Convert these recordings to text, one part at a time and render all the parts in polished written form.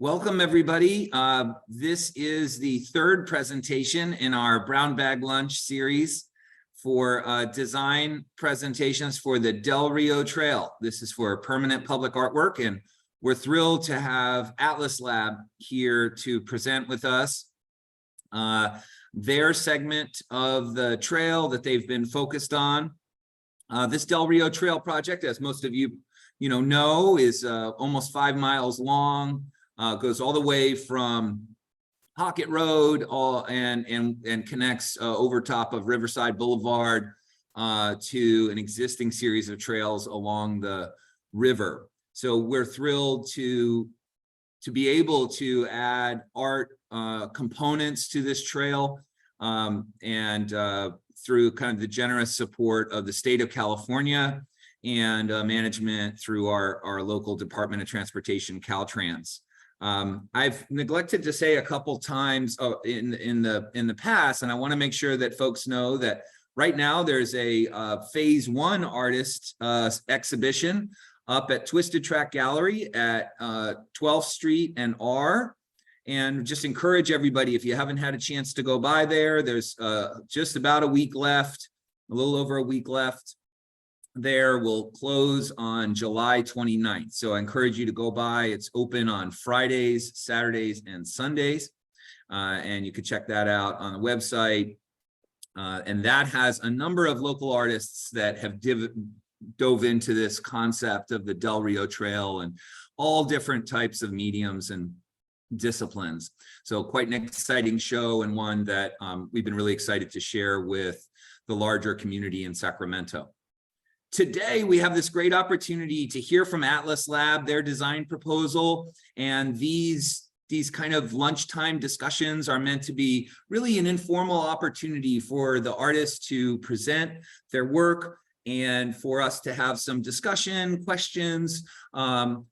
Welcome, everybody. This is the third presentation in our Brown Bag Lunch series for design presentations for the Del Rio Trail. This is for permanent public artwork, and we're thrilled to have Atlas Lab here to present with us their segment of the trail that they've been focused on. This Del Rio Trail project, as most of you know, is almost 5 miles long. Goes all the way from Pocket Road and connects over top of Riverside Boulevard to an existing series of trails along the river. So we're thrilled to be able to add art components to this trail and through kind of the generous support of the state of California and management through our local Department of Transportation, Caltrans. I've neglected to say a couple times in the past, and I want to make sure that folks know that right now there's a phase 1 artist exhibition up at Twisted Track Gallery at 12th Street and R. And just encourage everybody, if you haven't had a chance to go by there, there's just about a week left, a little over a week left. There will close on July 29th. So I encourage you to go by. It's open on Fridays, Saturdays, and Sundays. And you can check that out on the website. And that has a number of local artists that have dove into this concept of the Del Rio Trail and all different types of mediums and disciplines. So quite an exciting show, and one that we've been really excited to share with the larger community in Sacramento. Today, we have this great opportunity to hear from Atlas Lab, their design proposal, and these kind of lunchtime discussions are meant to be really an informal opportunity for the artists to present their work and for us to have some discussion, questions,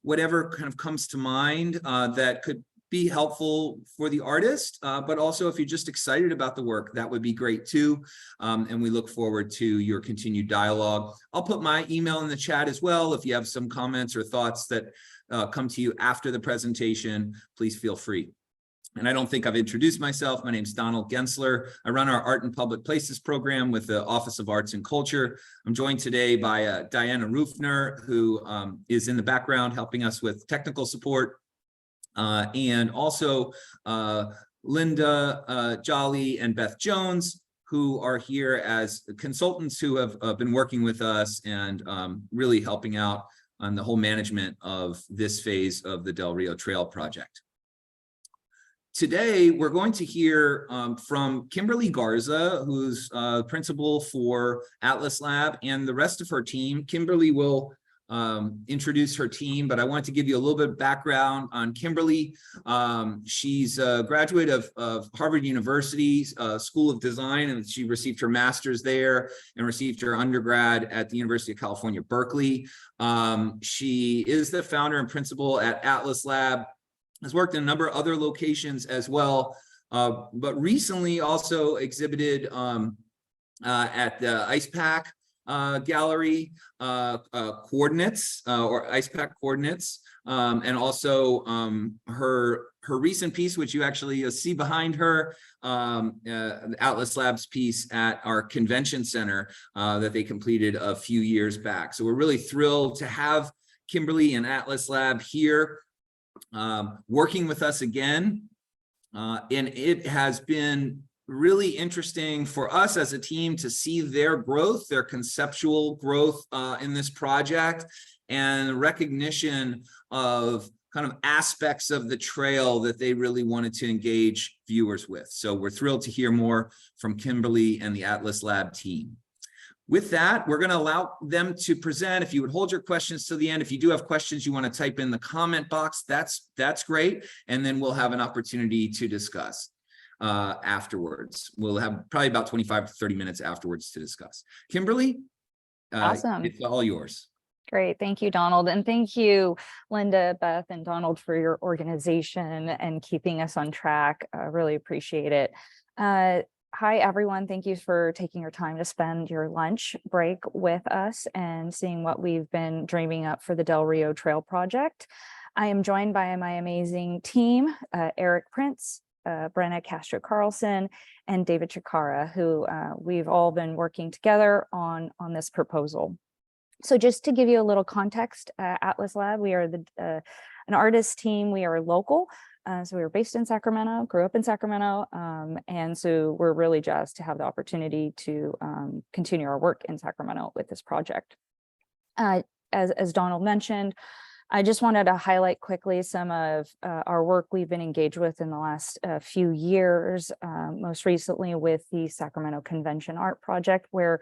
whatever kind of comes to mind that could be helpful for the artist, but also if you're just excited about the work, that would be great too. And we look forward to your continued dialogue. I'll put my email in the chat as well. If you have some comments or thoughts that come to you after the presentation, please feel free. And I don't think I've introduced myself. My name is Donald Gensler. I run our Art in Public Places program with the Office of Arts and Culture. I'm joined today by Diana Rufner, who is in the background helping us with technical support. And also Linda Jolly and Beth Jones, who are here as consultants who have been working with us and really helping out on the whole management of this phase of the Del Rio Trail project. Today, we're going to hear from Kimberly Garza, who's principal for Atlas Lab, and the rest of her team. Kimberly will introduce her team, but I want to give you a little bit of background on Kimberly. She's a graduate of Harvard University School of Design, and she received her master's there and received her undergrad at the University of California, Berkeley. She is the founder and principal at Atlas Lab, has worked in a number of other locations as well, but recently also exhibited at the IcePack Gallery coordinates or IcePack coordinates, and also her recent piece, which you actually see behind her, the Atlas Labs piece at our convention center that they completed a few years back. So we're really thrilled to have Kimberly and Atlas Lab here working with us again, and it has been really interesting for us as a team to see their growth, their conceptual growth in this project, and recognition of kind of aspects of the trail that they really wanted to engage viewers with. So we're thrilled to hear more from Kimberly and the Atlas Lab team. With that, we're going to allow them to present. If you would hold your questions to the end, if you do have questions you want to type in the comment box, that's great. And then we'll have an opportunity to discuss afterwards. We'll have probably about 25 to 30 minutes afterwards to discuss. Kimberly, awesome. It's all yours. Great. Thank you, Donald. And thank you, Linda, Beth, and Donald for your organization and keeping us on track. I really appreciate it. Hi, everyone. Thank you for taking your time to spend your lunch break with us and seeing what we've been dreaming up for the Del Rio Trail project. I am joined by my amazing team, Eric Prince, Brenna Castro Carlson, and David Chikara, who we've all been working together on this proposal. So just to give you a little context, Atlas Lab, we are an artist team. We are local. So we were based in Sacramento, grew up in Sacramento. And so we're really jazzed to have the opportunity to continue our work in Sacramento with this project. As Donald mentioned, I just wanted to highlight quickly some of our work we've been engaged with in the last few years, most recently with the Sacramento Convention Art Project, where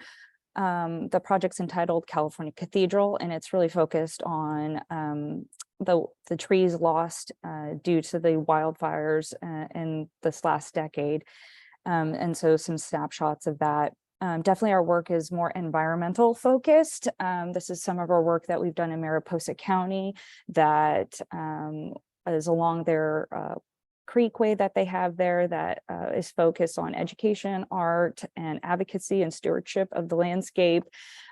the project's entitled California Cathedral, and it's really focused on the trees lost due to the wildfires in this last decade. And so some snapshots of that. Definitely our work is more environmental focused. This is some of our work that we've done in Mariposa County that is along their creekway that they have there that is focused on education, art, and advocacy and stewardship of the landscape,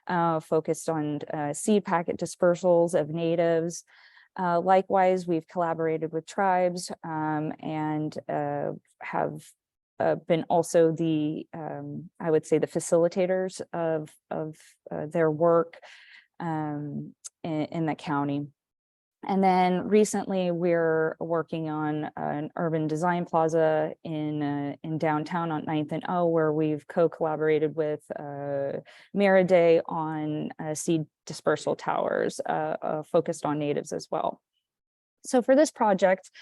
focused on seed packet dispersals of natives. Likewise, we've collaborated with tribes and have been also the, I would say, the facilitators of their work in the county. And then recently we're working on an urban design plaza in downtown on 9th and O, where we've co-collaborated with Meriday on seed dispersal towers focused on natives as well. So for this project,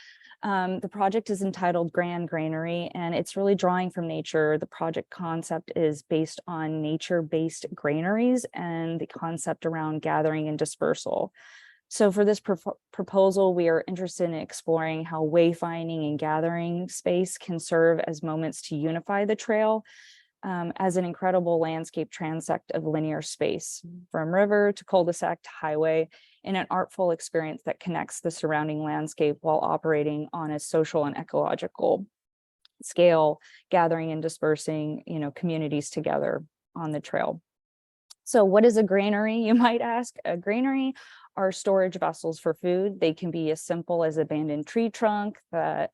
the project is entitled Grand Granary, and it's really drawing from nature. The project concept is based on nature-based granaries and the concept around gathering and dispersal. So for this proposal, we are interested in exploring how wayfinding and gathering space can serve as moments to unify the trail as an incredible landscape transect of linear space, from river to cul-de-sac to highway, in an artful experience that connects the surrounding landscape while operating on a social and ecological scale, gathering and dispersing, communities together on the trail. So what is a granary, you might ask? A granary are storage vessels for food. They can be as simple as abandoned tree trunk that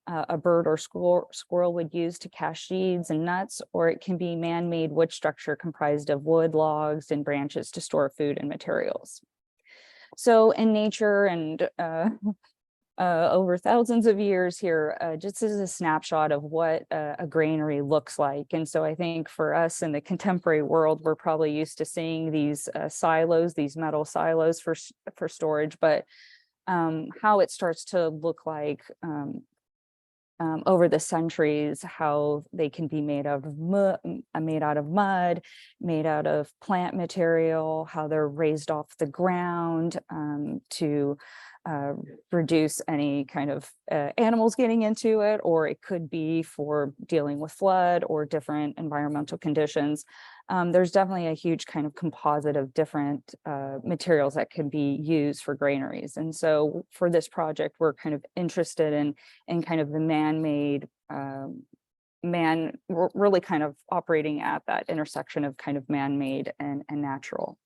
a bird or squirrel would use to cache seeds and nuts, or it can be man-made wood structure comprised of wood, logs, and branches to store food and materials. So in nature and over thousands of years here, just as a snapshot of what a granary looks like. And so I think for us in the contemporary world, we're probably used to seeing these silos, these metal silos for storage, but how it starts to look like over the centuries, how they can be made out of mud, made out of plant material, how they're raised off the ground to reduce any kind of animals getting into it, or it could be for dealing with flood or different environmental conditions. There's definitely a huge kind of composite of different materials that can be used for granaries. And so for this project, we're kind of interested in kind of the man-made, we're really kind of operating at that intersection of kind of man-made and natural.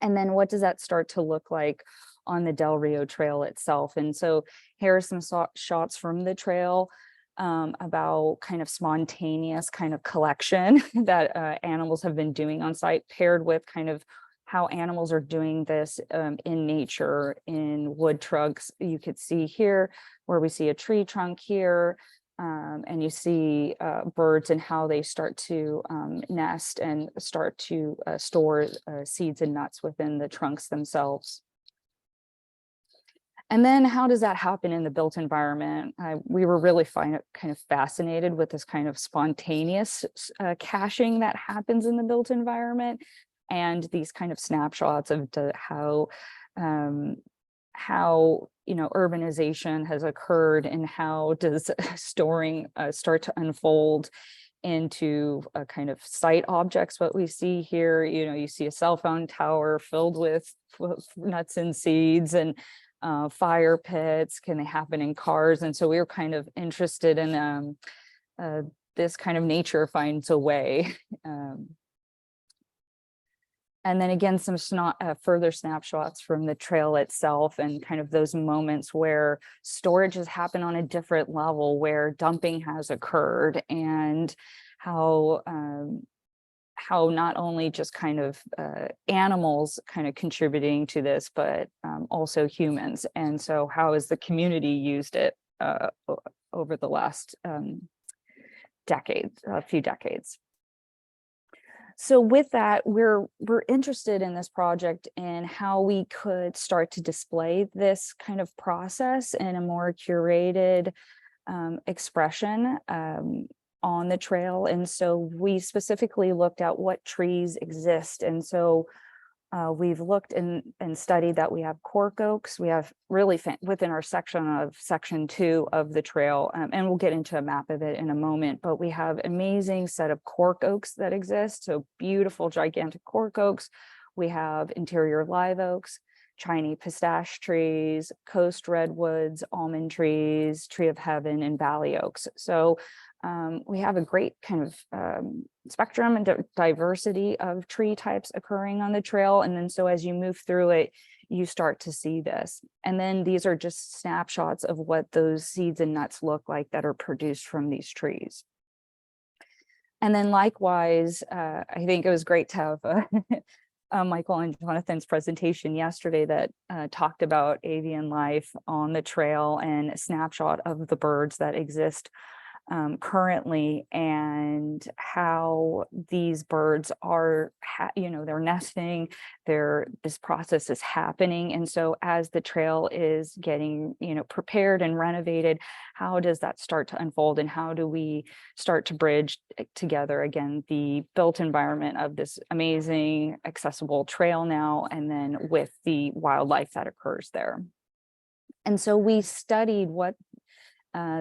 And then what does that start to look like on the Del Rio Trail itself? And so here are some shots from the trail about kind of spontaneous kind of collection that animals have been doing on site, paired with kind of how animals are doing this in nature in wood trunks. You could see here where we see a tree trunk here, and you see birds and how they start to nest and start to store seeds and nuts within the trunks themselves. And then how does that happen in the built environment? We were really kind of fascinated with this kind of spontaneous caching that happens in the built environment, and these kind of snapshots of how urbanization has occurred, and how does storing start to unfold into a kind of site objects. What we see here, you see a cell phone tower filled with nuts and seeds, and fire pits. Can they happen in cars? And so we were kind of interested in this kind of nature finds a way. And then again, some further snapshots from the trail itself and kind of those moments where storage has happened on a different level, where dumping has occurred, and how not only just kind of animals kind of contributing to this, but also humans. And so how has the community used it over the last few decades. So with that, we're interested in this project and how we could start to display this kind of process in a more curated expression on the trail. And so we specifically looked at what trees exist. And so we've looked and studied that we have cork oaks. We have really within our section 2 of the trail, and we'll get into a map of it in a moment, but we have amazing set of cork oaks that exist. So beautiful, gigantic cork oaks. We have interior live oaks, Chinese pistache trees, coast redwoods, almond trees, tree of heaven, and valley oaks. So we have a great kind of spectrum and diversity of tree types occurring on the trail. And then so as you move through it, you start to see this. And then these are just snapshots of what those seeds and nuts look like that are produced from these trees. And then likewise, I think it was great to have Michael and Jonathan's presentation yesterday that talked about avian life on the trail and a snapshot of the birds that exist currently, and how these birds are, they're nesting, this process is happening. And so as the trail is getting, prepared and renovated, how does that start to unfold, and how do we start to bridge together again the built environment of this amazing accessible trail now, and then with the wildlife that occurs there. And so we studied what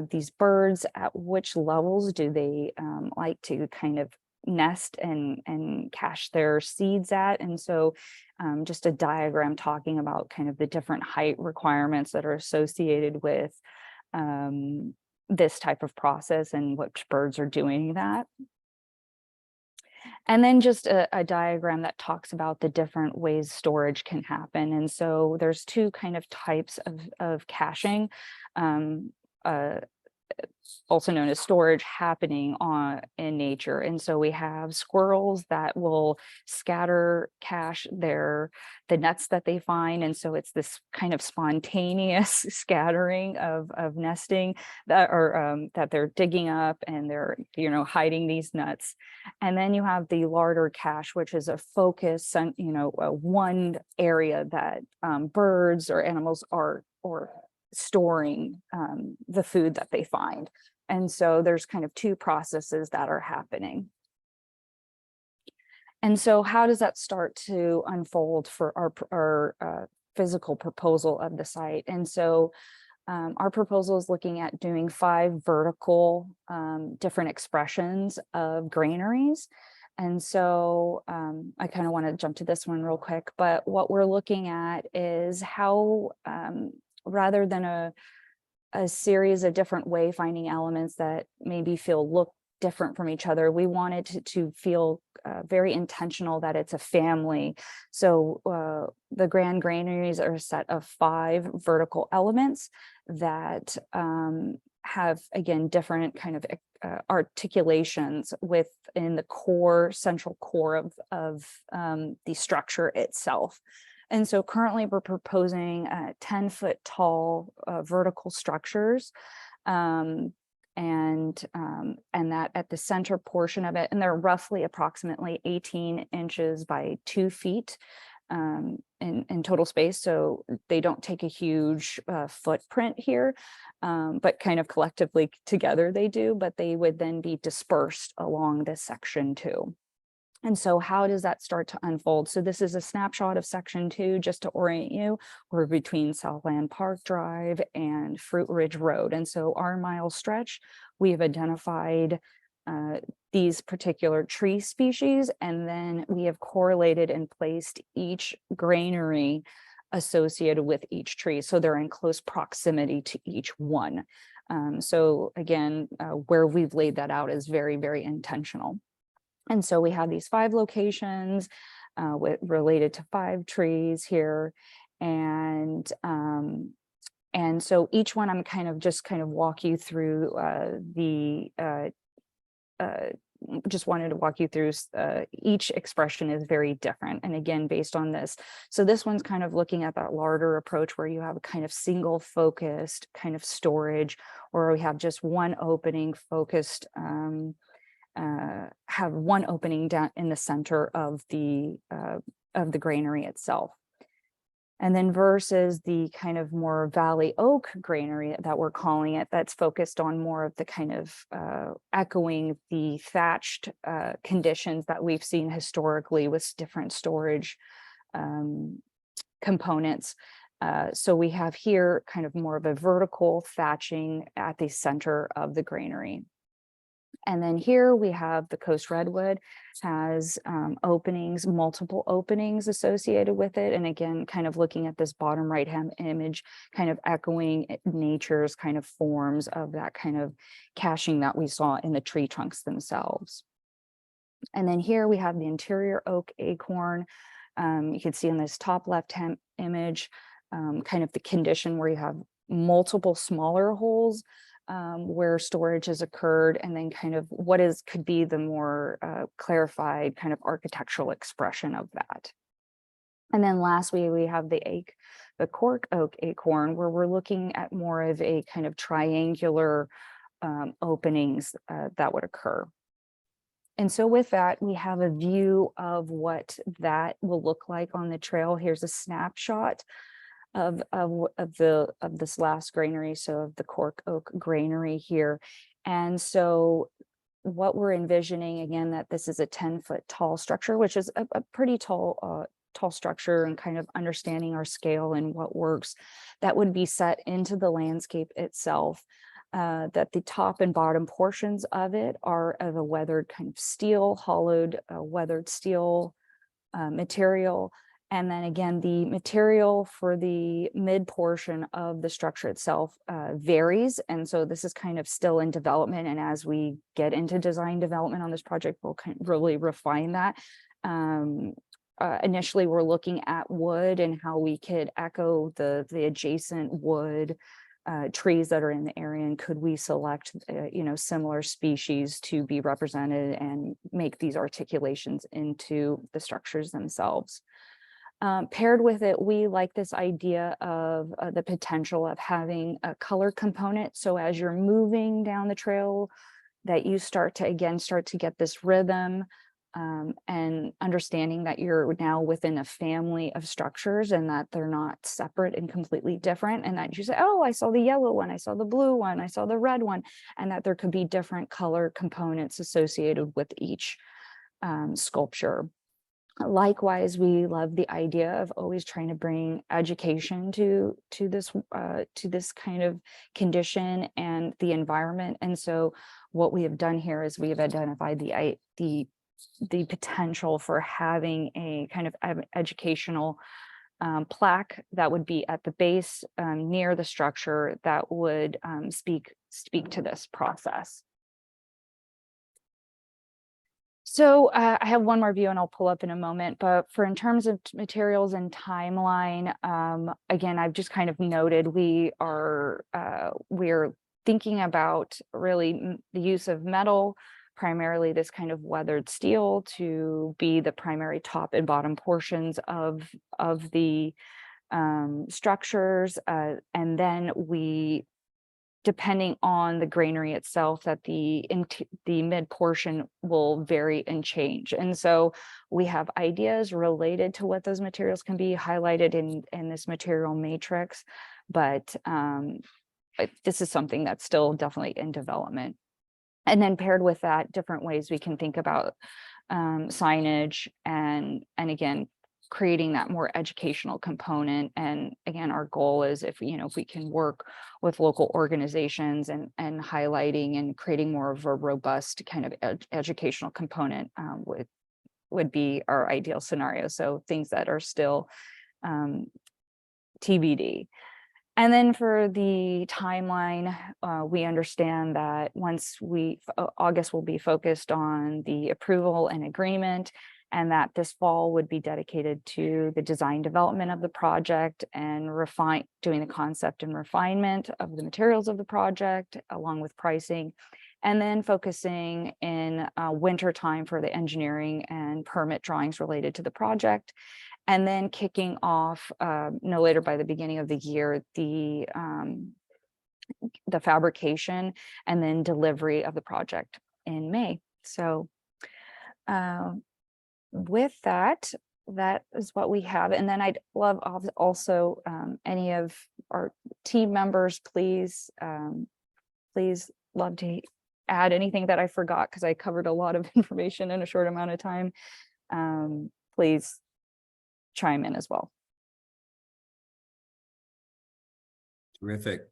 these birds, at which levels do they like to kind of nest and cache their seeds at. And so just a diagram talking about kind of the different height requirements that are associated with this type of process and which birds are doing that. And then just a diagram that talks about the different ways storage can happen. And so there's two kind of types of caching. Also known as storage, happening in nature. And so we have squirrels that will cache the nuts that they find. And so it's this kind of spontaneous scattering of nesting that they're digging up, and they're, hiding these nuts. And then you have the larder cache, which is a focus on, one area that birds or animals are storing the food that they find. And so there's kind of two processes that are happening. And so how does that start to unfold for our physical proposal of the site? And so our proposal is looking at doing 5 vertical different expressions of granaries. And so I kind of want to jump to this one real quick, but what we're looking at is how rather than a series of different wayfinding elements that maybe look different from each other, we wanted to feel very intentional that it's a family. So the grand granaries are a set of 5 vertical elements that have, again, different kind of articulations within the central core of the structure itself. And so currently we're proposing 10-foot tall vertical structures, and that at the center portion of it, and they're roughly approximately 18 inches by 2 feet in total space. So they don't take a huge footprint here, but kind of collectively together they do, but they would then be dispersed along this section too. And so how does that start to unfold? So this is a snapshot of section 2, just to orient you. We're between Southland Park Drive and Fruit Ridge Road. And so our mile stretch, we have identified these particular tree species, and then we have correlated and placed each granary associated with each tree. So they're in close proximity to each one. So again, where we've laid that out is very, very intentional. And so we have these 5 locations. related to 5 trees here. And so each one I'm just walk you through just wanted to walk you through each expression is very different, and again based on this. So this one's kind of looking at that larder approach where you have a kind of single focused kind of storage, or we have just one opening focused, have one opening down in the center of the granary itself. And then versus the kind of more Valley Oak granary that we're calling it, that's focused on more of the kind of echoing the thatched conditions that we've seen historically with different storage components. So we have here kind of more of a vertical thatching at the center of the granary. And then here we have the Coast Redwood has openings, multiple openings associated with it. And again, kind of looking at this bottom right hand image, kind of echoing nature's kind of forms of that kind of caching that we saw in the tree trunks themselves. And then here we have the interior oak acorn. You can see in this top left hand image, kind of the condition where you have multiple smaller holes where storage has occurred, and then kind of what could be the more clarified kind of architectural expression of that. And then lastly, we have the cork oak acorn, where we're looking at more of a kind of triangular openings that would occur. And so with that, we have a view of what that will look like on the trail. Here's a snapshot of this last granary, so of the cork oak granary here. And so what we're envisioning, again, that this is a 10-foot tall structure, which is a pretty tall structure, and kind of understanding our scale and what works, that would be set into the landscape itself. That the top and bottom portions of it are of a weathered kind of steel, hollowed weathered steel material. And then again, the material for the mid portion of the structure itself varies. And so this is kind of still in development. And as we get into design development on this project, we'll kind of really refine that. Initially, we're looking at wood and how we could echo the adjacent wood trees that are in the area, and could we select similar species to be represented and make these articulations into the structures themselves. Paired with it, we like this idea of the potential of having a color component. So as you're moving down the trail, that you start to get this rhythm, and understanding that you're now within a family of structures, and that they're not separate and completely different, and that you say, oh, I saw the yellow one, I saw the blue one, I saw the red one, and that there could be different color components associated with each sculpture. Likewise, we love the idea of always trying to bring education to this kind of condition and the environment. And so what we have done here is we have identified the potential for having a kind of educational plaque that would be at the base near the structure that would speak to this process. So I have one more view and I'll pull up in a moment, but in terms of materials and timeline, again, I've just kind of noted we're thinking about really the use of metal, primarily this kind of weathered steel, to be the primary top and bottom portions of the structures, and then depending on the granary itself, that the mid portion will vary and change. And so we have ideas related to what those materials can be highlighted in this material matrix, but this is something that's still definitely in development. And then paired with that, different ways we can think about signage, and again, creating that more educational component. And again, our goal is if we can work with local organizations and highlighting and creating more of a robust kind of educational component would be our ideal scenario. So things that are still TBD. And then for the timeline, we understand that once August will be focused on the approval and agreement. and that this fall would be dedicated to the design development of the project and doing the concept and refinement of the materials of the project, along with pricing, and then focusing in winter time for the engineering and permit drawings related to the project, and then kicking off no later by the beginning of the year the fabrication and then delivery of the project in May. So with that, that is what we have. And then I'd love also any of our team members, please love to add anything that I forgot, because I covered a lot of information in a short amount of time. Please chime in as well. Terrific.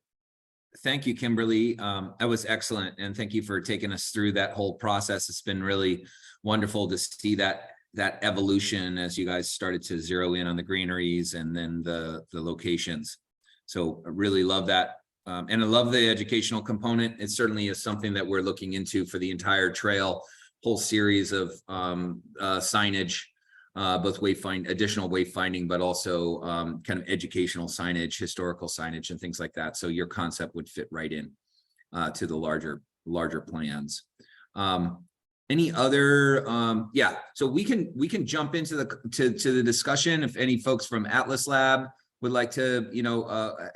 Thank you, Kimberly. That was excellent. And thank you for taking us through that whole process. It's been really wonderful to see that evolution as you guys started to zero in on the greeneries and then the locations. So I really love that. And I love the educational component. It certainly is something that we're looking into for the entire trail, whole series of signage, both additional wayfinding, but also kind of educational signage, historical signage, and things like that. So your concept would fit right in to the larger plans. Any other? Yeah. So we can jump into the discussion. If any folks from Atlas Lab would like to,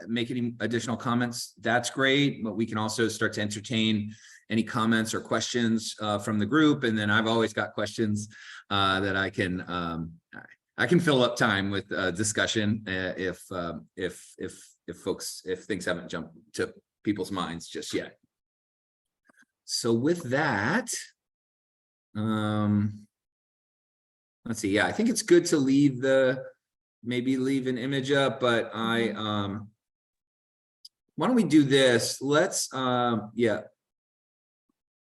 make any additional comments, that's great. But we can also start to entertain any comments or questions from the group. And then I've always got questions that I can fill up time with discussion if things haven't jumped to people's minds just yet. So with that, let's see. Yeah, I think it's good to maybe leave an image up, but why don't we do this? Let's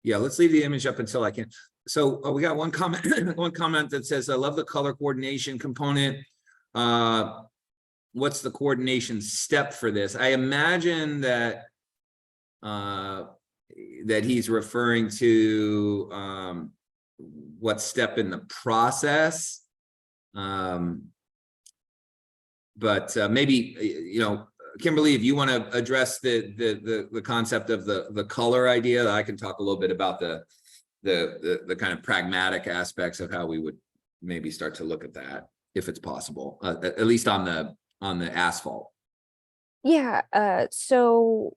let's leave the image up until I can. So we got one comment that says, I love the color coordination component. What's the coordination step for this? I imagine that he's referring to what step in the process. But maybe, Kimberly, if you want to address the concept of the color idea, I can talk a little bit about the kind of pragmatic aspects of how we would maybe start to look at that, if it's possible, at least on the asphalt. Yeah. So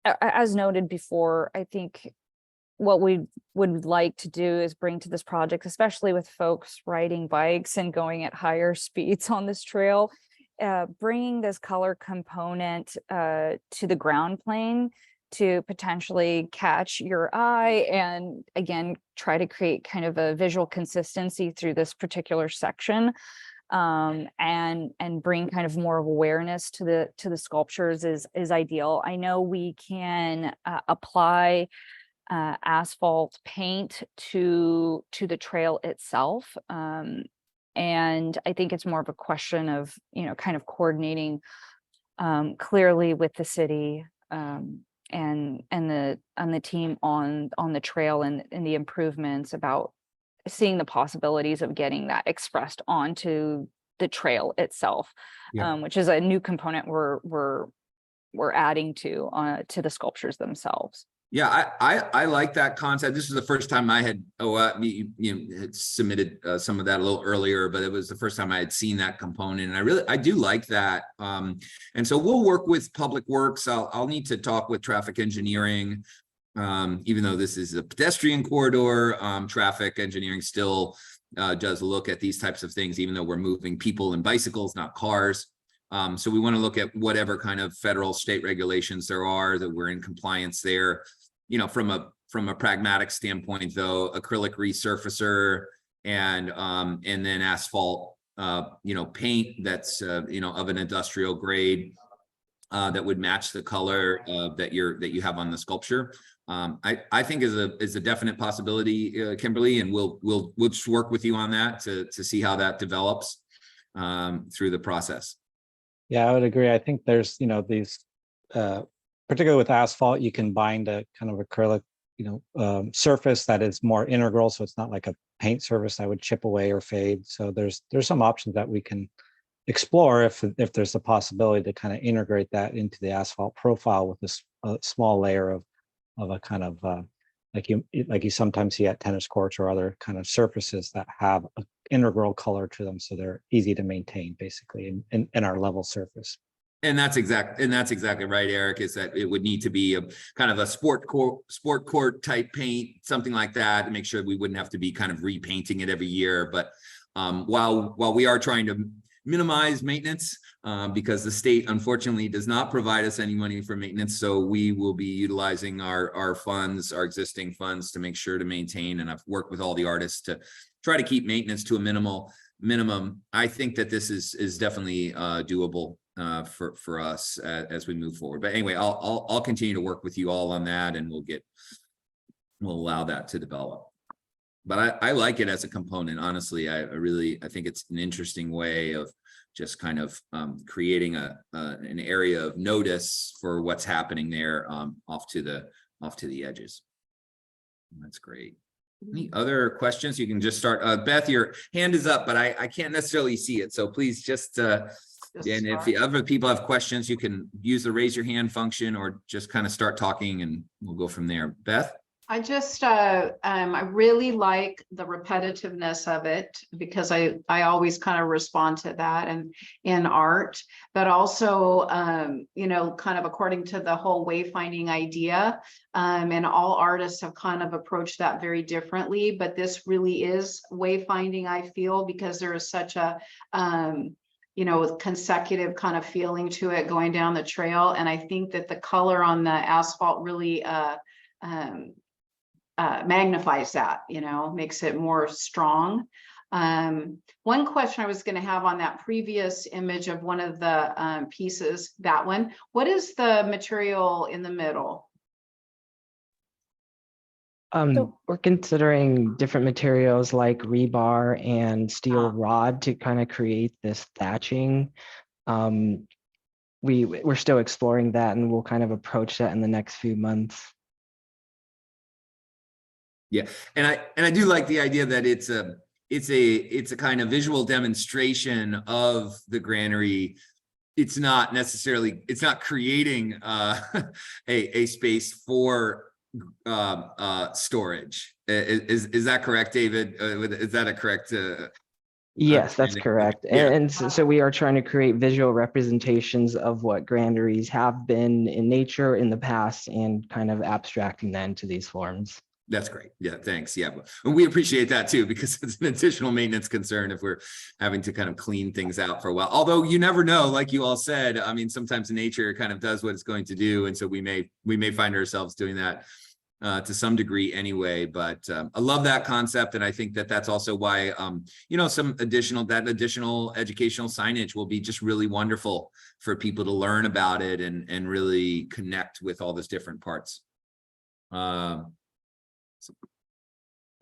as noted before, I think what we would like to do is bring to this project, especially with folks riding bikes and going at higher speeds on this trail, bringing this color component to the ground plane to potentially catch your eye and again try to create kind of a visual consistency through this particular section, and bring kind of more of awareness to the sculptures is ideal. I know we can apply asphalt paint to the trail itself, and I think it's more of a question of kind of coordinating clearly with the city and the team on the trail and the improvements, about seeing the possibilities of getting that expressed onto the trail itself. Yeah. Which is a new component we're adding to the sculptures themselves. Yeah, I like that concept. This is the first time I had had submitted some of that a little earlier, but it was the first time I had seen that component, and I do like that. And so we'll work with Public Works. I'll need to talk with traffic engineering, even though this is a pedestrian corridor. Traffic engineering still does look at these types of things, even though we're moving people and bicycles, not cars. So we want to look at whatever kind of federal, state regulations there are, that we're in compliance there. From a pragmatic standpoint, though, acrylic resurfacer and then asphalt, paint that's of an industrial grade that would match the color that you have on the sculpture. I think is a definite possibility, Kimberly, and we'll just work with you on that to see how that develops through the process. Yeah, I would agree. I think there's, these, particularly with asphalt, you can bind a kind of acrylic, surface that is more integral. So it's not like a paint surface that would chip away or fade. So there's some options that we can explore if there's a possibility to kind of integrate that into the asphalt profile with this small layer of a kind of like you sometimes see at tennis courts or other kind of surfaces that have an integral color to them, so they're easy to maintain basically in our level surface. And that's exactly right, Eric, is that it would need to be a kind of a sport court type paint, something like that, to make sure we wouldn't have to be kind of repainting it every year. But while we are trying to minimize maintenance, because the state unfortunately does not provide us any money for maintenance, so we will be utilizing our funds, our existing funds, to make sure to maintain. And I've worked with all the artists to try to keep maintenance to a minimum. I think that this is definitely doable for us as we move forward. But anyway, I'll continue to work with you all on that, and we'll allow that to develop. But I like it as a component. Honestly, I think it's an interesting way of just kind of creating an area of notice for what's happening there off to the edges. That's great. Any other questions? You can just start. Beth, your hand is up, but I can't necessarily see it. So please just and if the other people have questions, you can use the raise your hand function or just kind of start talking and we'll go from there. Beth? I just, I really like the repetitiveness of it, because I always kind of respond to that and in art, but also, kind of according to the whole wayfinding idea, and all artists have kind of approached that very differently, but this really is wayfinding, I feel, because there is such a, consecutive kind of feeling to it going down the trail. And I think that the color on the asphalt really, magnifies that, makes it more strong. One question I was going to have on that previous image of one of the pieces, that one, what is the material in the middle? We're considering different materials like rebar and steel rod to kind of create this thatching. We're still exploring that, and we'll kind of approach that in the next few months. Yeah, and I do like the idea that it's a kind of visual demonstration of the granary. It's not creating a space for storage. Is that correct, David? Is that a correct? Yes, that's correct. Yeah. And so we are trying to create visual representations of what granaries have been in nature in the past and kind of abstracting that into these forms. That's great. Yeah, thanks. Yeah, and we appreciate that too, because it's an additional maintenance concern if we're having to kind of clean things out for a while. Although you never know, like you all said, I mean, sometimes nature kind of does what it's going to do, and so we may find ourselves doing that to some degree anyway. But I love that concept, and I think that that's also why some additional educational signage will be just really wonderful for people to learn about it and really connect with all those different parts.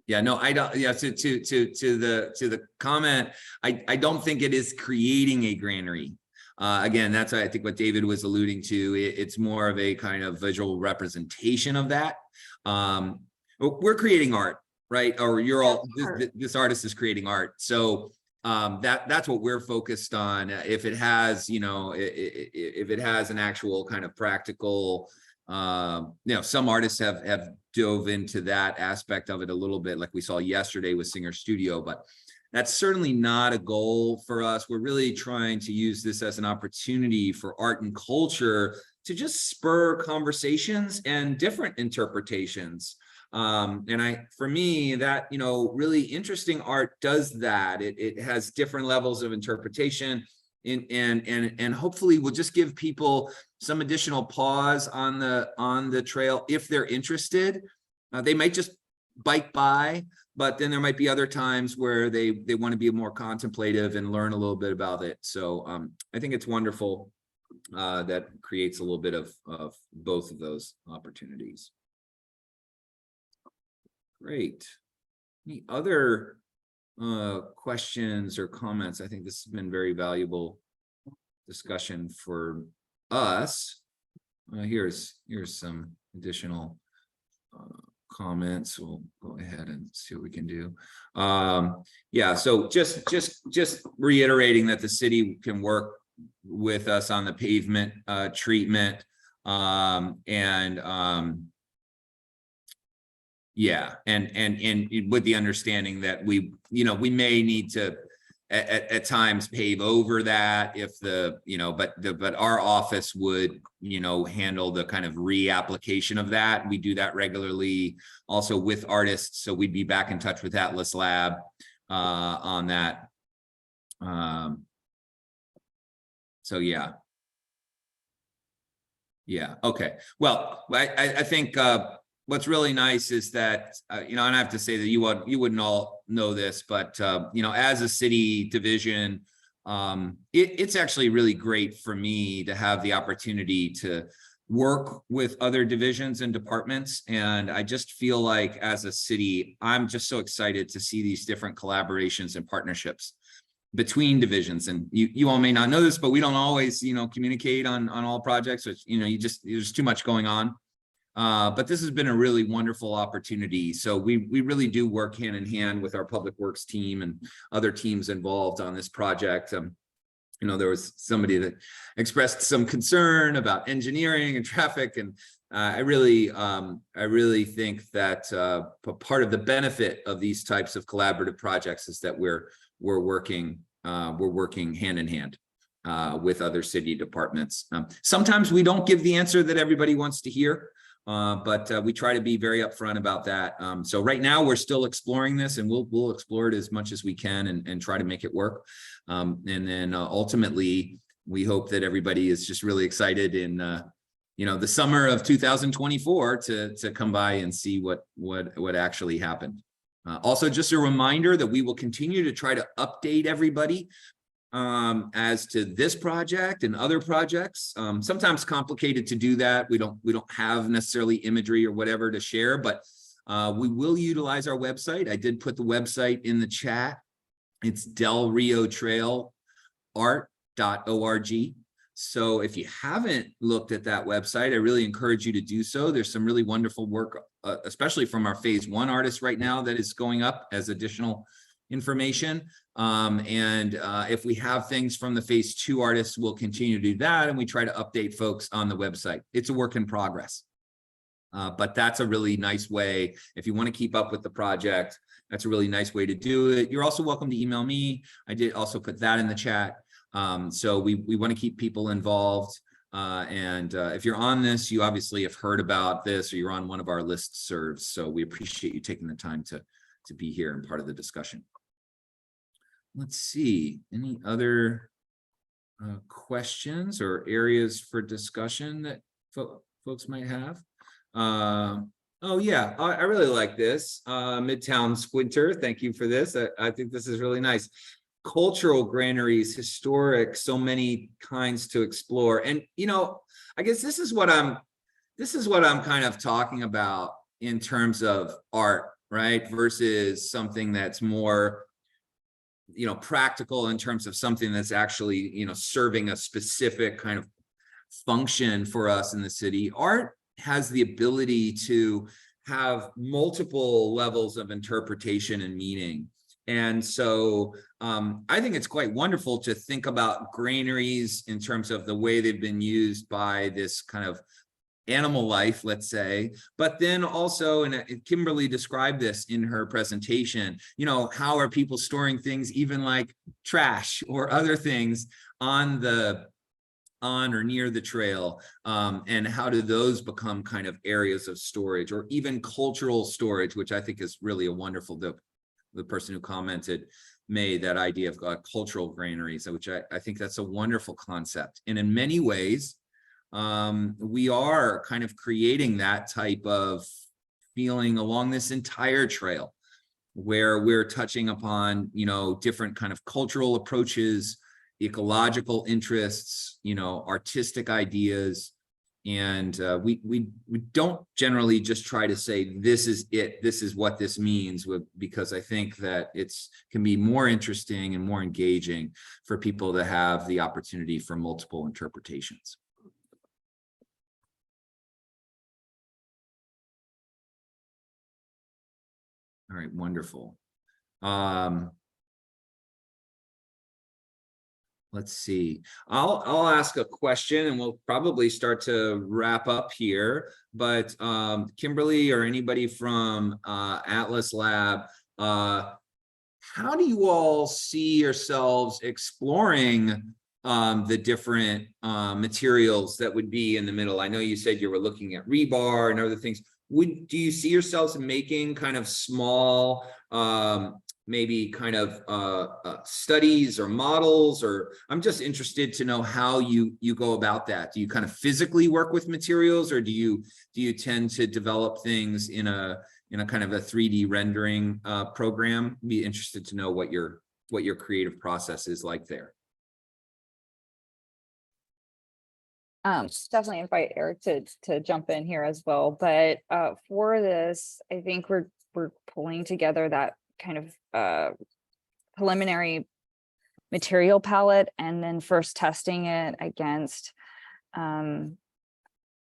Yeah, no, I don't. Yeah, to the comment, I don't think it is creating a granary. Again, that's I think what David was alluding to. It's more of a kind of visual representation of that. We're creating art, right? Or you're all this artist is creating art, so that's what we're focused on. If it has, if it has an actual kind of practical. Some artists have dove into that aspect of it a little bit, like we saw yesterday with Singer Studio, but that's certainly not a goal for us. We're really trying to use this as an opportunity for art and culture to just spur conversations and different interpretations. For me, that, really interesting art does that. It has different levels of interpretation. And hopefully we'll just give people some additional pause on the trail if they're interested. They might just bike by, but then there might be other times where they want to be more contemplative and learn a little bit about it. So I think it's wonderful that creates a little bit of both of those opportunities. Great. Any other questions or comments? I think this has been very valuable discussion for us. Here's some additional comments. We'll go ahead and see what we can do. Yeah, so just reiterating that the city can work with us on the pavement treatment. Yeah, and with the understanding that we may need to at times pave over that if but our office would handle the kind of reapplication of that. We do that regularly also with artists, so we'd be back in touch with Atlas Lab on that. So yeah, okay, well, I think what's really nice is that, and I have to say that you wouldn't all know this, but, as a city division, it's actually really great for me to have the opportunity to work with other divisions and departments. And I just feel like as a city, I'm just so excited to see these different collaborations and partnerships between divisions. And you all may not know this, but we don't always, communicate on all projects, which, there's too much going on. But this has been a really wonderful opportunity. So we really do work hand in hand with our public works team and other teams involved on this project. There was somebody that expressed some concern about engineering and traffic, and I really think that part of the benefit of these types of collaborative projects is that we're working hand in hand with other city departments. Sometimes we don't give the answer that everybody wants to hear. But we try to be very upfront about that. So right now we're still exploring this, and we'll explore it as much as we can and try to make it work. And then ultimately, we hope that everybody is just really excited in the summer of 2024 to come by and see what actually happened. Also, just a reminder that we will continue to try to update everybody as to this project and other projects. Sometimes complicated to do that. We don't have necessarily imagery or whatever to share, but we will utilize our website. I did put the website in the chat. It's delriotrailart.org. So if you haven't looked at that website, I really encourage you to do so. There's some really wonderful work, especially from our phase 1 artists right now, that is going up as additional information. If we have things from the phase 2 artists, we'll continue to do that, and we try to update folks on the website. It's a work in progress, but that's a really nice way. If you want to keep up with the project, that's a really nice way to do it. You're also welcome to email me. I did also put that in the chat. So we want to keep people involved. If you're on this, you obviously have heard about this, or you're on one of our listservs. So we appreciate you taking the time to be here and part of the discussion. Let's see, any other questions or areas for discussion that folks might have? Oh yeah, I really like this. Midtown Squinter, thank you for this. I think this is really nice. Cultural granaries, historic, so many kinds to explore. And I guess this is what I'm kind of talking about in terms of art, right? Versus something that's more practical in terms of something that's actually, serving a specific kind of function for us in the city. Art has the ability to have multiple levels of interpretation and meaning. And so I think it's quite wonderful to think about granaries in terms of the way they've been used by this kind of animal life, let's say, but then also, and Kimberly described this in her presentation, how are people storing things, even like trash or other things on or near the trail, and how do those become kind of areas of storage, or even cultural storage, which I think is really a wonderful, the person who commented made that idea of cultural granaries, which I think that's a wonderful concept. And in many ways, we are kind of creating that type of feeling along this entire trail, where we're touching upon, different kind of cultural approaches, ecological interests, artistic ideas. And we don't generally just try to say, this is it, this is what this means, because I think that can be more interesting and more engaging for people to have the opportunity for multiple interpretations. right, wonderful. Let's see. I'll ask a question and we'll probably start to wrap up here. But Kimberly or anybody from Atlas Lab, how do you all see yourselves exploring the different materials that would be in the middle? I know you said you were looking at rebar and other things. Do you see yourselves making kind of small maybe kind of studies or models? Or I'm just interested to know how you go about that. Do you kind of physically work with materials, or do you tend to develop things in a kind of a 3D rendering program? Be interested to know what your creative process is like there. Definitely invite Eric to jump in here as well. But for this, I think we're pulling together that kind of preliminary material palette and then first testing it against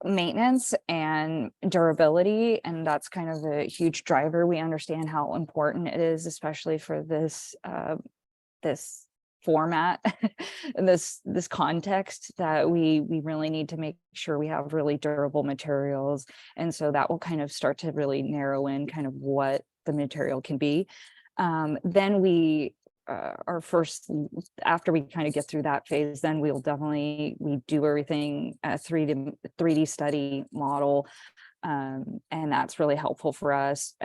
maintenance and durability. And that's kind of a huge driver. We understand how important it is, especially for this this format and this context, that we really need to make sure we have really durable materials. And so that will kind of start to really narrow in kind of what the material can be. Then we after we kind of get through that phase, then we do everything 3D study model. And that's really helpful for us.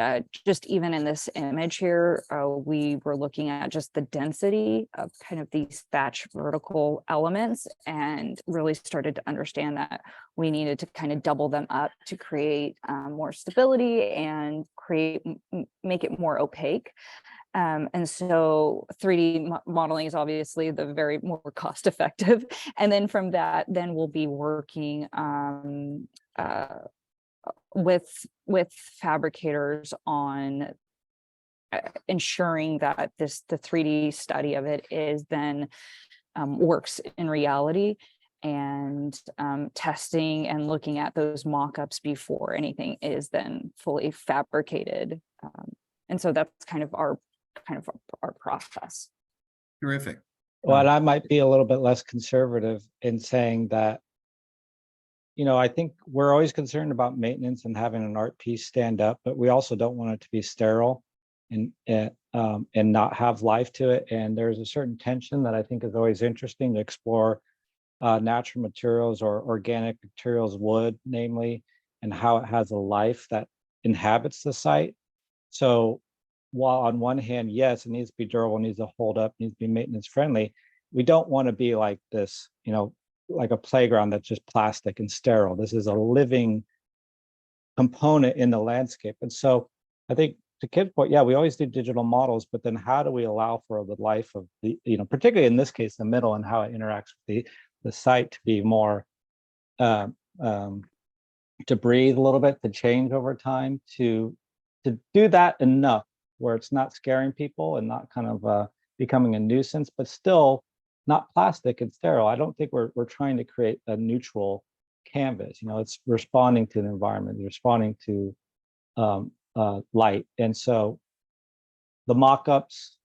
Just even in this image here, we were looking at just the density of kind of these thatch vertical elements, and really started to understand that we needed to kind of double them up to create more stability and make it more opaque. And so 3D modeling is obviously the very more cost effective. And then from that, then we'll be working with fabricators on ensuring that the 3D study of it is then works in reality, and testing and looking at those mock-ups before anything is then fully fabricated. And so that's kind of our process. Terrific. Well, I might be a little bit less conservative in saying that, I think we're always concerned about maintenance and having an art piece stand up, but we also don't want it to be sterile and not have life to it. And there's a certain tension that I think is always interesting to explore natural materials or organic materials, wood, namely, and how it has a life that inhabits the site. So while on one hand, yes, it needs to be durable, needs to hold up, needs to be maintenance friendly, we don't want to be like this, like a playground that's just plastic and sterile. This is a living component in the landscape. And so I think to Kim's point, yeah, we always do digital models, but then how do we allow for the life of the, particularly in this case, the middle, and how it interacts with the site to be more, to breathe a little bit, to change over time, to do that enough where it's not scaring people and not kind of becoming a nuisance, but still not plastic and sterile. I don't think we're trying to create a neutral canvas. It's responding to the environment, responding to light. And so the mock-ups,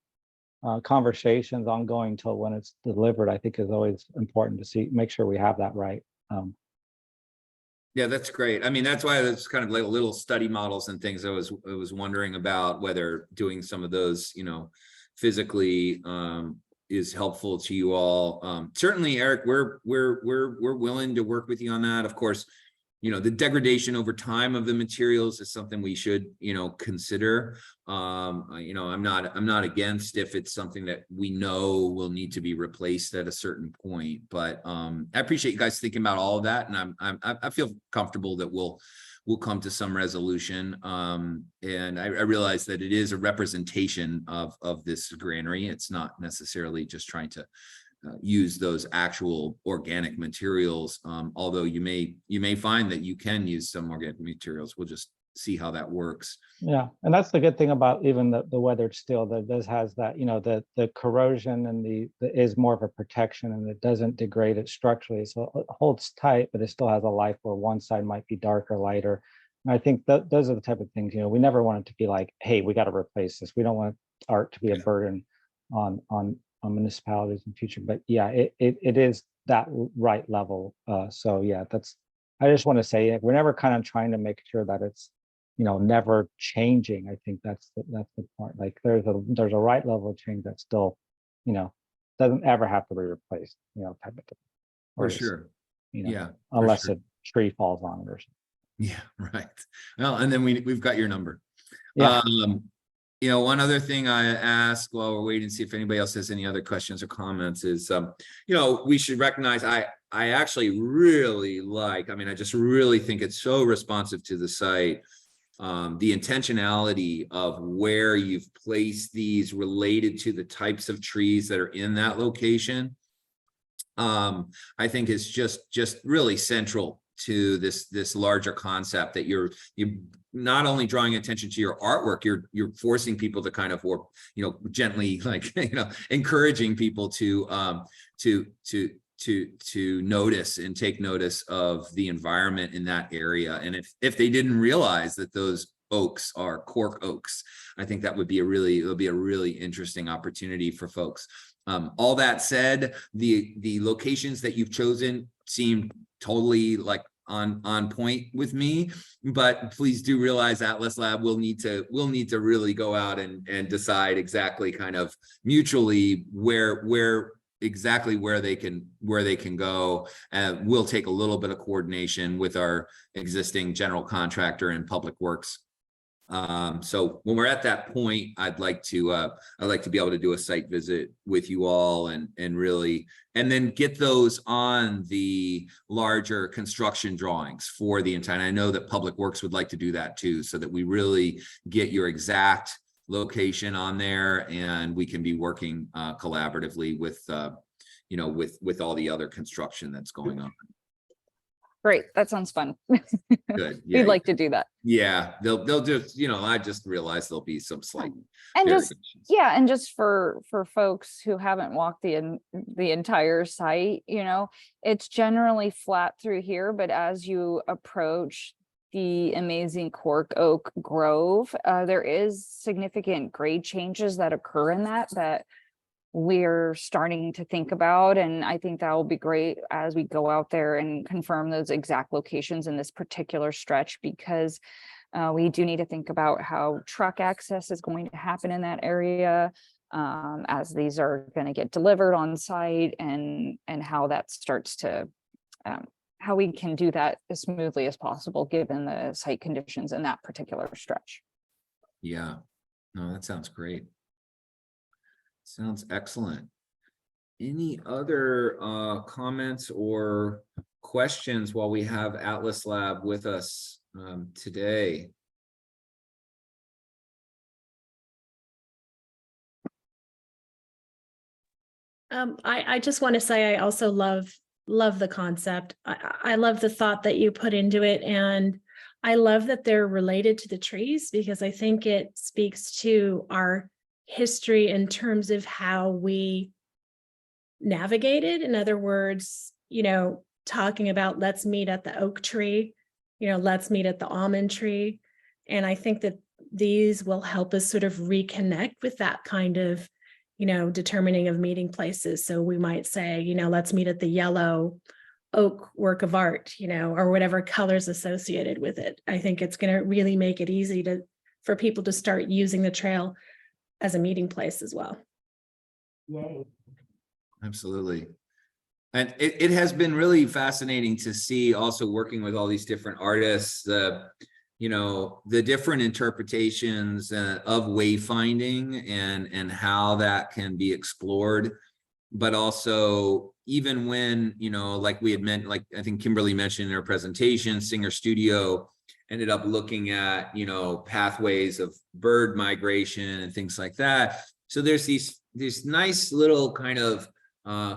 conversations ongoing till when it's delivered, I think is always important to make sure we have that right. Yeah, that's great. I mean, that's why it's kind of like little study models and things. I was wondering about whether doing some of those, physically is helpful to you all. Certainly, Eric, we're willing to work with you on that. Of course, the degradation over time of the materials is something we should, consider. I'm not against if it's something that we know will need to be replaced at a certain point. But I appreciate you guys thinking about all of that, and I feel comfortable that we'll come to some resolution. And I realize that it is a representation of this granary. It's not necessarily just trying to use those actual organic materials, although you may find that you can use some organic materials. We'll just see how that works. Yeah, and that's the good thing about even the weathered steel, that this has that, the corrosion and the is more of a protection, and it doesn't degrade it structurally. So it holds tight, but it still has a life where one side might be darker, lighter, I think those are the type of things, we never want it to be like, hey, we got to replace this. We don't want art to be a burden on municipalities in the future. But yeah, it is that right level. So yeah, I just want to say we're never kind of trying to make sure that it's, never changing. I think that's the point. Like there's a right level of change that still, doesn't ever have to be replaced, type of thing. For Or is, sure. Yeah. for unless sure. a tree falls on it or something. Yeah, right. Well, and then we've got your number. Yeah. One other thing I ask while we're waiting to see if anybody else has any other questions or comments is, we should recognize I actually really like, I just really think it's so responsive to the site. The intentionality of where you've placed these related to the types of trees that are in that location. I think is just really central to this larger concept that you're not only drawing attention to your artwork, you're forcing people to kind of, or gently, like encouraging people to notice and take notice of the environment in that area. And if they didn't realize that those oaks are cork oaks, I think that would be it'll be a really interesting opportunity for folks. All that said, the locations that you've chosen seem totally like on point with me, but please do realize Atlas Lab will need to really go out and decide exactly kind of mutually where exactly where they can go. We'll take a little bit of coordination with our existing general contractor and public works. So when we're at that point, I'd like to be able to do a site visit with you all and then get those on the larger construction drawings for the entire. And I know that Public Works would like to do that too, so that we really get your exact location on there and we can be working collaboratively with all the other construction that's going on. Great. That sounds fun. Good. Yeah. We'd like to do that. Yeah, they'll just, I just realized there'll be some slight And variations. and just for folks who haven't walked the entire site, it's generally flat through here, but as you approach the amazing cork oak grove, there is significant grade changes that occur in that we're starting to think about. And I think that will be great as we go out there and confirm those exact locations in this particular stretch, because we do need to think about how truck access is going to happen in that area, as these are going to get delivered on site, and how that starts to, how we can do that as smoothly as possible, given the site conditions in that particular stretch. Yeah, no, that sounds great. Sounds excellent. Any other comments or questions while we have Atlas Lab with us today? I just want to say I also love the concept. I love the thought that you put into it, and I love that they're related to the trees, because I think it speaks to our history in terms of how we navigated. In other words, talking about let's meet at the oak tree, let's meet at the almond tree. And I think that these will help us sort of reconnect with that kind of, determining of meeting places. So we might say, let's meet at the yellow oak work of art, or whatever colors associated with it. I think it's going to really make it easy for people to start using the trail as a meeting place as well. Yay. Absolutely. And it has been really fascinating to see, also working with all these different artists, the different interpretations of wayfinding and how that can be explored. But also, even when, like we had meant, like I think Kimberly mentioned in her presentation, Singer Studio ended up looking at, pathways of bird migration and things like that. So there's these nice little kind of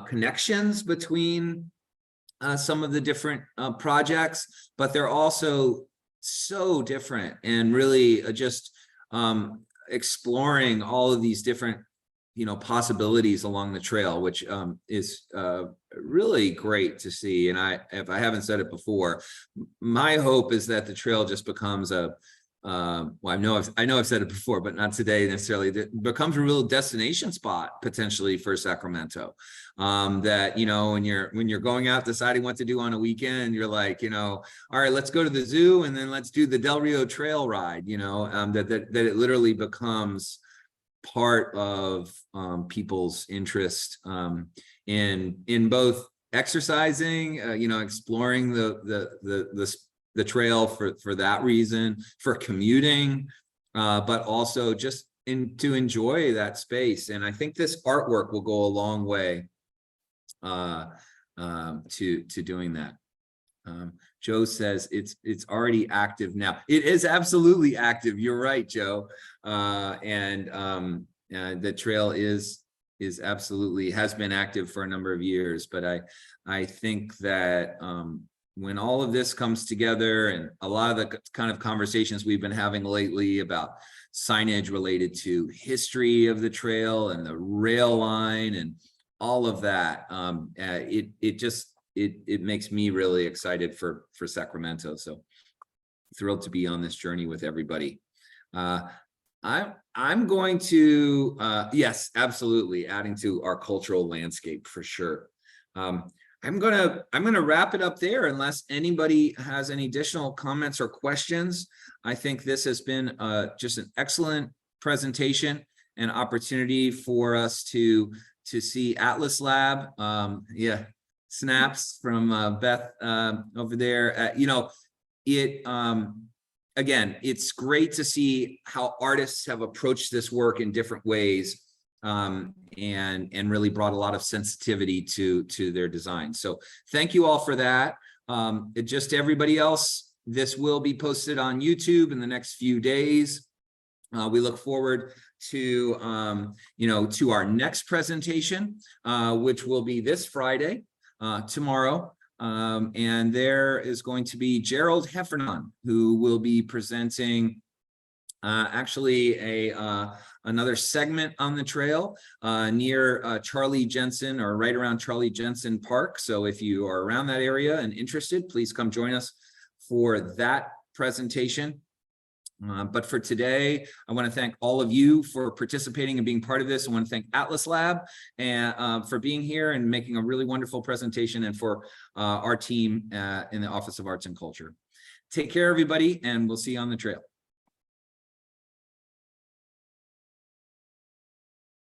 connections between some of the different projects, but they're also so different, and really just exploring all of these different possibilities along the trail, which is really great to see. And if I haven't said it before, my hope is that the trail just becomes well, I know I've said it before, but not today necessarily, that becomes a real destination spot potentially for Sacramento. That, when you're going out deciding what to do on a weekend, you're like, all right, let's go to the zoo and then let's do the Del Rio Trail ride, that it literally becomes part of people's interest in both exercising, exploring the trail for that reason, for commuting, but also just to enjoy that space. And I think this artwork will go a long way to doing that. Joe says it's already active now. It is absolutely active. You're right, Joe. And the trail is absolutely has been active for a number of years. But I think that when all of this comes together, and a lot of the kind of conversations we've been having lately about signage related to history of the trail and the rail line and all of that, it makes me really excited for Sacramento. So thrilled to be on this journey with everybody. I'm going to yes, absolutely, adding to our cultural landscape for sure. I'm gonna wrap it up there unless anybody has any additional comments or questions. I think this has been just an excellent presentation and opportunity for us to see Atlas Lab. Yeah, snaps from Beth over there. Again, it's great to see how artists have approached this work in different ways. And really brought a lot of sensitivity to their design. So thank you all for that. Just to everybody else, this will be posted on YouTube in the next few days. We look forward to to our next presentation, which will be this Friday, tomorrow. And there is going to be Gerald Heffernan, who will be presenting actually another segment on the trail near Charlie Jensen, or right around Charlie Jensen Park. So if you are around that area and interested, please come join us for that presentation. But for today, I want to thank all of you for participating and being part of this. I want to thank Atlas Lab and for being here and making a really wonderful presentation, and for our team in the Office of Arts and Culture. Take care, everybody, and we'll see you on the trail.